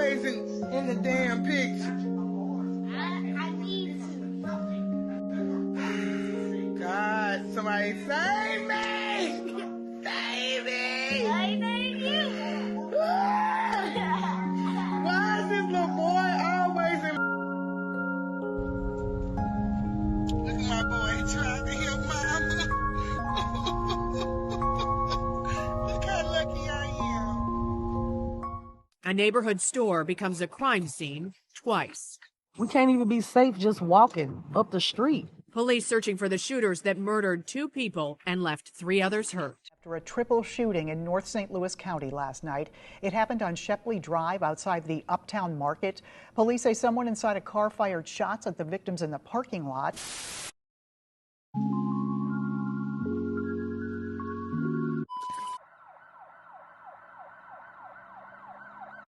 always in the damn picture. I need to. God, somebody save me! Save me! I need you. Why is this little boy always in? Look at my boy trying to help mama. Look how lucky I am. A neighborhood store becomes a crime scene twice. We can't even be safe just walking up the street. Police searching for the shooters that murdered 2 people and left 3 others hurt. After a triple shooting in North St. Louis County last night, it happened on Shepley Drive outside the Uptown Market. Police say someone inside a car fired shots at the victims in the parking lot.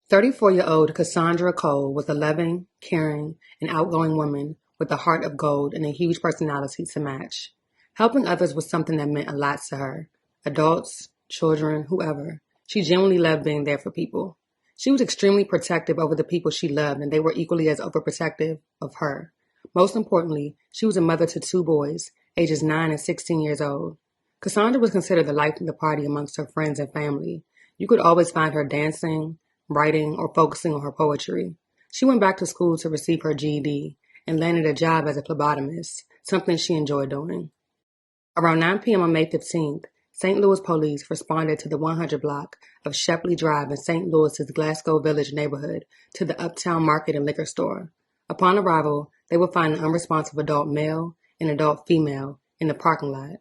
"34-year-old Casandra Cole was a loving, caring, and outgoing woman with a heart of gold and a huge personality to match. Helping others was something that meant a lot to her. Adults, children, whoever. She genuinely loved being there for people. She was extremely protective over the people she loved, and they were equally as overprotective of her. Most importantly, she was a mother to 2 boys, ages 9 and 16 years old. Casandra was considered the life of the party amongst her friends and family. You could always find her dancing, writing, or focusing on her poetry. She went back to school to receive her GED and landed a job as a phlebotomist, something she enjoyed doing. Around 9 p.m. on May 15th, St. Louis police responded to the 100 block of Shepley Drive in St. Louis's Glasgow Village neighborhood to the Uptown Market and Liquor Store. Upon arrival, they would find an unresponsive adult male and adult female in the parking lot.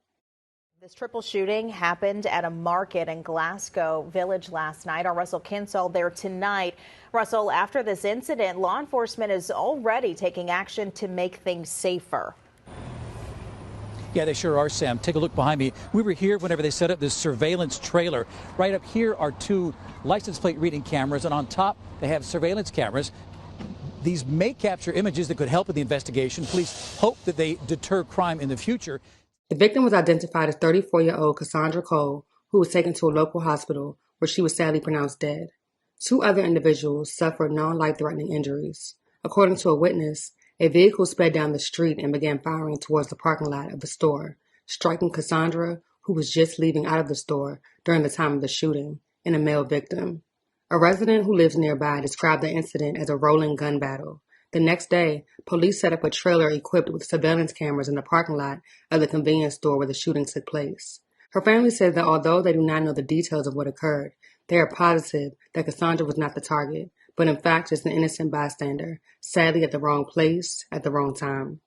This triple shooting happened at a market in Glasgow Village last night. Our Russell Kinsall there tonight. Russell, after this incident, law enforcement is already taking action to make things safer. Yeah, they sure are, Sam. Take a look behind me. We were here whenever they set up this surveillance trailer. Right up here are 2 license plate reading cameras, and on top they have surveillance cameras. These may capture images that could help in the investigation. Police hope that they deter crime in the future. The victim was identified as 34-year-old Casandra Cole, who was taken to a local hospital where she was sadly pronounced dead. 2 other individuals suffered non-life-threatening injuries. According to a witness, a vehicle sped down the street and began firing towards the parking lot of the store, striking Casandra, who was just leaving out of the store during the time of the shooting, and a male victim. A resident who lives nearby described the incident as a rolling gun battle. The next day, police set up a trailer equipped with surveillance cameras in the parking lot of the convenience store where the shooting took place. Her family says that although they do not know the details of what occurred, they are positive that Casandra was not the target, but in fact just an innocent bystander, sadly at the wrong place at the wrong time.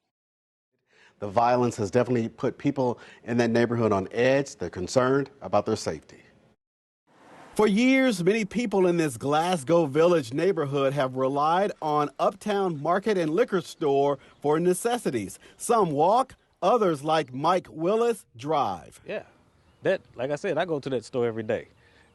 The violence has definitely put people in that neighborhood on edge. They're concerned about their safety. For years, many people in this Glasgow Village neighborhood have relied on Uptown Market and Liquor Store for necessities. Some walk, others, like Mike Willis, drive. Yeah, like I said, I go to that store every day.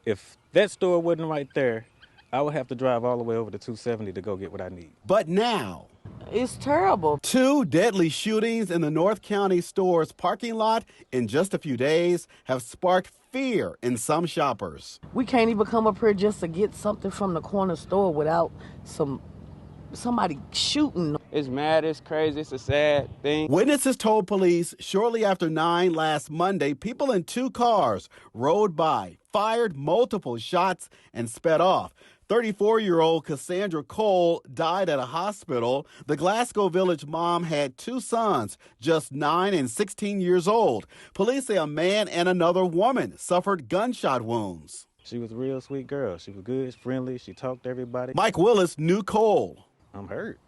If that store wasn't right there, I would have to drive all the way over to 270 to go get what I need. But now, It's terrible. 2 deadly shootings in the North County store's parking lot in just a few days have sparked fear in some shoppers. We can't even come up here just to get something from the corner store without somebody shooting. It's mad, it's crazy, it's a sad thing. Witnesses told police shortly after 9 last Monday, people in 2 cars rode by, fired multiple shots, and sped off. 34-year-old Casandra Cole died at a hospital. The Glasgow Village mom had 2 sons, just 9 and 16 years old. Police say a man and another woman suffered gunshot wounds. She was a real sweet girl. She was good, friendly. She talked to everybody. Mike Willis knew Cole. I'm hurt,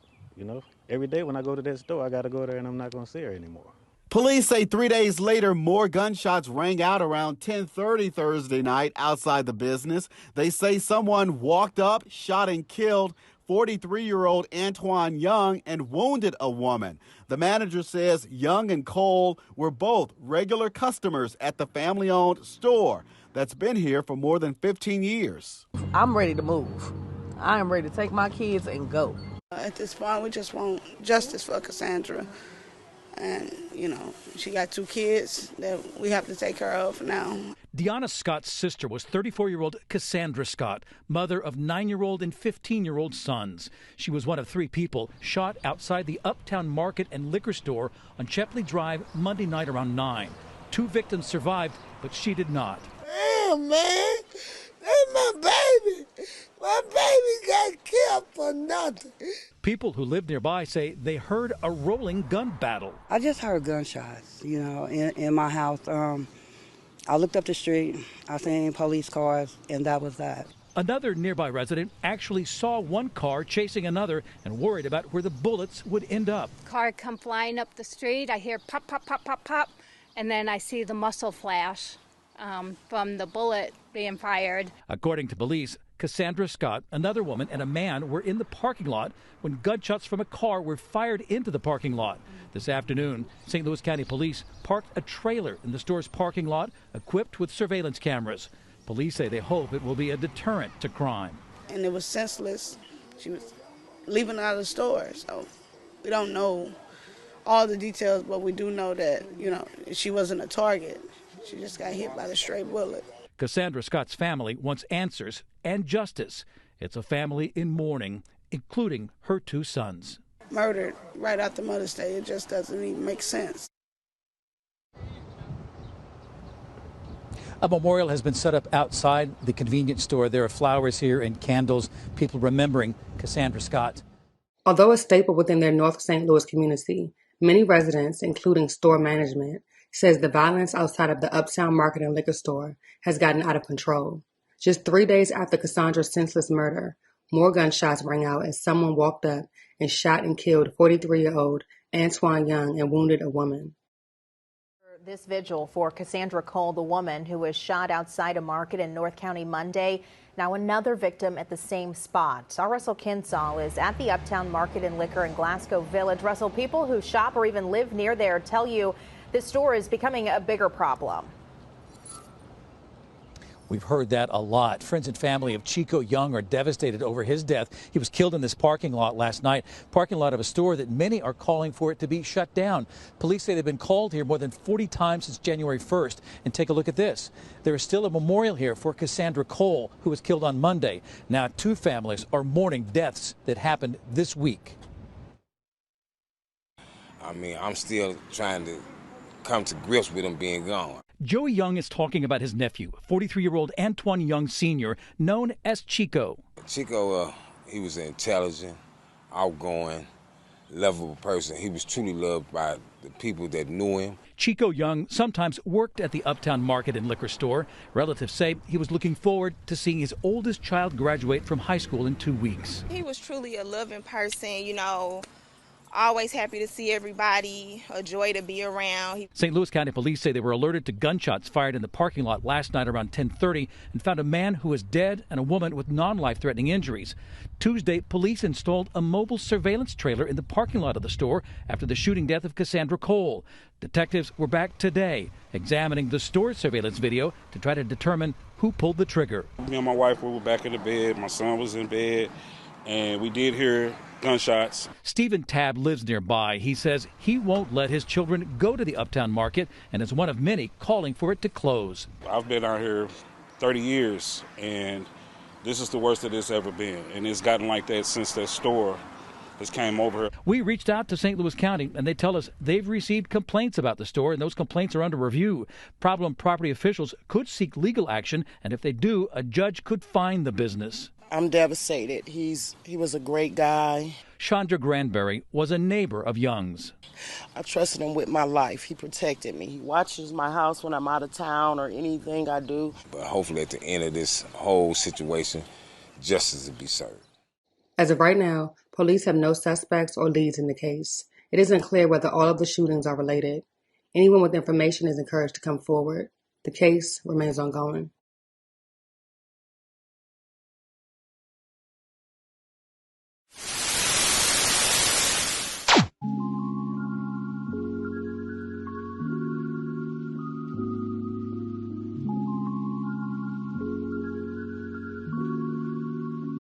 Every day when I go to that store, I got to go there and I'm not going to see her anymore. Police say 3 days later, more gunshots rang out around 10:30 Thursday night outside the business. They say someone walked up, shot and killed 43-year-old Antoine Young and wounded a woman. The manager says Young and Cole were both regular customers at the family-owned store that's been here for more than 15 years. I'm ready to move. I am ready to take my kids and go. At this point, we just want justice for Casandra. And, you know, she got 2 kids that we have to take care of now. Deanna Scott's sister was 34-year-old Casandra Scott, mother of 9-year-old and 15-year-old sons. She was one of 3 people shot outside the Uptown Market and Liquor Store on Shepley Drive Monday night around 9. 2 victims survived, but she did not. Damn, man, that's my baby. My baby got killed for nothing. People who live nearby say they heard a rolling gun battle. I just heard gunshots, you know, in my house. I looked up the street, I seen police cars, and that was that. Another nearby resident actually saw one car chasing another and worried about where the bullets would end up. Car come flying up the street. I hear pop, pop, pop, pop, pop, and then I see the muzzle flash from the bullet being fired. According to police, Casandra Scott, another woman, and a man were in the parking lot when gunshots from a car were fired into the parking lot. This afternoon, St. Louis County Police parked a trailer in the store's parking lot equipped with surveillance cameras. Police say they hope it will be a deterrent to crime. And it was senseless. She was leaving out of the store, so we don't know all the details, but we do know that, you know, she wasn't a target. She just got hit by the stray bullet. Casandra Scott's family wants answers and justice. It's a family in mourning, including her 2 sons. Murdered right after Mother's Day. It just doesn't even make sense. A memorial has been set up outside the convenience store. There are flowers here and candles, people remembering Casandra Scott. Although a staple within their North St. Louis community, many residents, including store management, says the violence outside of the Uptown Market and Liquor Store has gotten out of control. Just 3 days after Cassandra's senseless murder, more gunshots rang out as someone walked up and shot and killed 43-year-old Antoine Young and wounded a woman. This vigil for Casandra Cole, the woman who was shot outside a market in North County Monday. Now another victim at the same spot. Our Russell Kinsall is at the Uptown Market and Liquor in Glasgow Village. Russell, people who shop or even live near there tell you this store is becoming a bigger problem. We've heard that a lot. Friends and family of Chico Young are devastated over his death. He was killed in this parking lot last night, parking lot of a store that many are calling for it to be shut down. Police say they've been called here more than 40 times since January 1st. And take a look at this. There is still a memorial here for Casandra Cole, who was killed on Monday. Now 2 families are mourning deaths that happened this week. I mean, I'm still trying to come to grips with him being gone. Joey Young is talking about his nephew, 43-year-old Antoine Young Sr., known as Chico. Chico, he was an intelligent, outgoing, lovable person. He was truly loved by the people that knew him. Chico Young sometimes worked at the Uptown Market and Liquor Store. Relatives say he was looking forward to seeing his oldest child graduate from high school in 2 weeks. He was truly a loving person, you know. Always happy to see everybody, a joy to be around. St. Louis County Police say they were alerted to gunshots fired in the parking lot last night around 10:30 and found a man who was dead and a woman with non-life-threatening injuries. Tuesday, police installed a mobile surveillance trailer in the parking lot of the store after the shooting death of Casandra Cole. Detectives were back today examining the store's surveillance video to try to determine who pulled the trigger. Me and my wife were back in the bed. My son was in bed, and we did hear gunshots. Stephen Tabb lives nearby. He says he won't let his children go to the Uptown Market and is one of many calling for it to close. I've been out here 30 years, and this is the worst that it's ever been. And it's gotten like that since that store has came over. We reached out to St. Louis County, and they tell us they've received complaints about the store, and those complaints are under review. Problem property officials could seek legal action, and if they do, a judge could fine the business. I'm devastated. He was a great guy. Chandra Granberry was a neighbor of Young's. I trusted him with my life. He protected me. He watches my house when I'm out of town or anything I do. But hopefully at the end of this whole situation, justice will be served. As of right now, police have no suspects or leads in the case. It isn't clear whether all of the shootings are related. Anyone with information is encouraged to come forward. The case remains ongoing.